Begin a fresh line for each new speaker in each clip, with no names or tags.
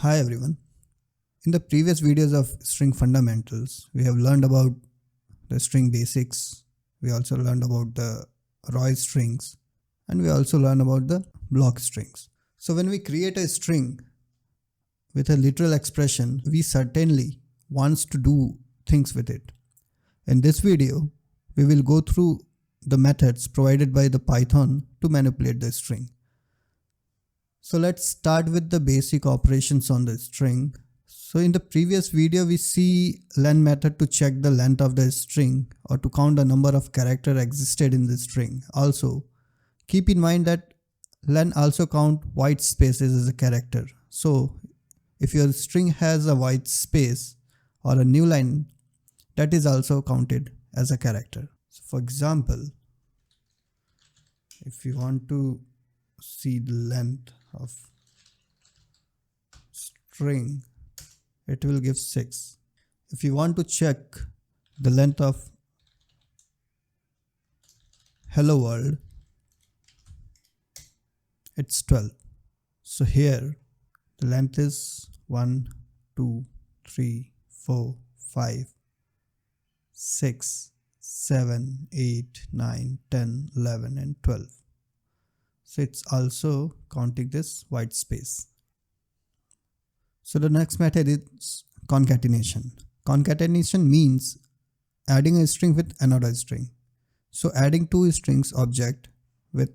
Hi everyone. In the previous videos of string fundamentals, we have learned about the string basics. We also learned about the Roy strings and we also learned about the block strings. So when we create a string with a literal expression, we certainly wants to do things with it. In this video, we will go through the methods provided by the Python to manipulate the string. So let's start with the basic operations on the string. So in the previous video, we see len method to check the length of the string or to count the number of characters existed in the string. Also, keep in mind that len also count white spaces as a character. So if your string has a white space or a new line, that is also counted as a character. So for example, if you want to see the length of string, it will give 6. If you want to check the length of hello world, it's 12. So here the length is 1, 2, 3, 4, 5, 6, 7, 8, 9, 10, 11 and 12. So it's also counting this white space. So the next method is concatenation. Concatenation means adding a string with another string. So adding two strings object with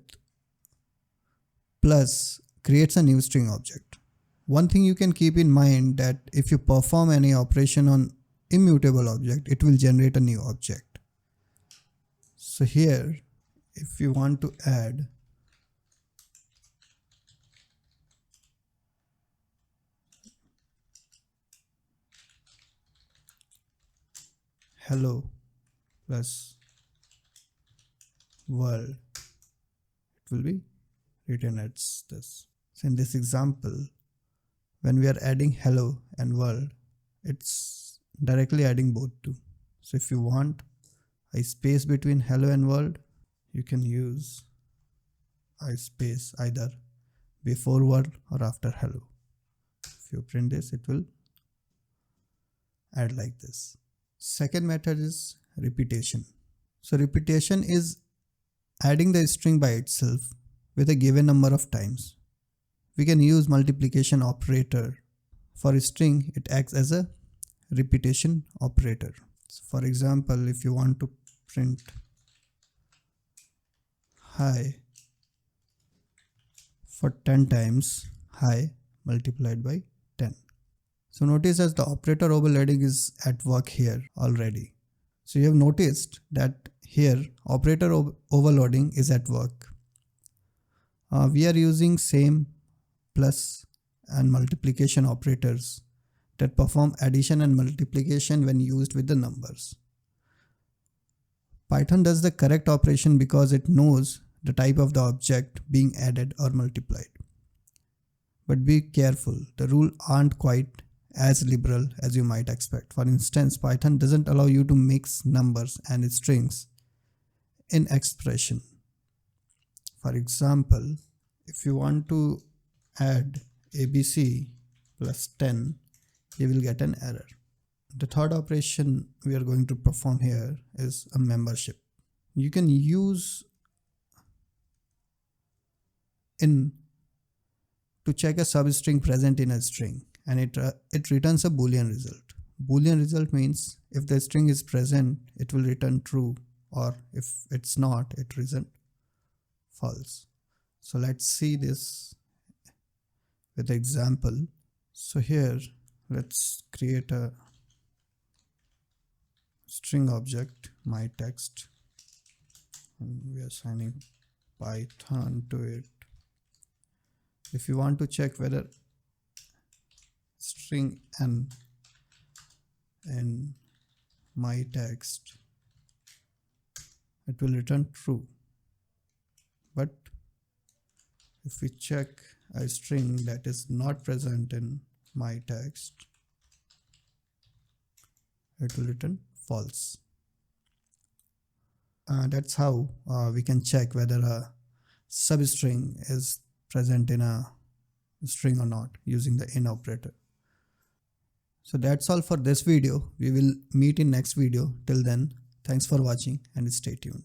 plus creates a new string object. One thing you can keep in mind that if you perform any operation on immutable object, it will generate a new object. So here, if you want to add hello plus world, it will be written as this. So in this example, when we are adding hello and world, it's directly adding both two. So if you want a space between hello and world, you can use a space either before world or after hello. If you print this, it will add like this. Second method is repetition. So repetition is adding the string by itself with a given number of times. We can use multiplication operator. For a string, it acts as a repetition operator. So for example, if you want to print hi for 10 times, hi multiplied by 10. So notice as the operator overloading is at work here already. So you have noticed that here operator overloading is at work. We are using same plus and multiplication operators that perform addition and multiplication when used with the numbers. Python does the correct operation because it knows the type of the object being added or multiplied. But be careful, the rules aren't quite as liberal as you might expect. For instance, Python doesn't allow you to mix numbers and strings in expression. For example, if you want to add ABC plus 10, you will get an error. The third operation we are going to perform here is a membership. You can use in to check a substring present in a string, and it returns a boolean result. Boolean result means if the string is present, it will return true, or if it's not, it returns false. So let's see this with the example. So here let's create a string object my text and we are assigning Python to it. If you want to check whether string n in my text, it will return true. But if we check a string that is not present in my text, it will return false. That's how we can check whether a substring is present in a string or not using the in operator. So that's all for this video. We will meet in next video. Till then, thanks for watching and stay tuned.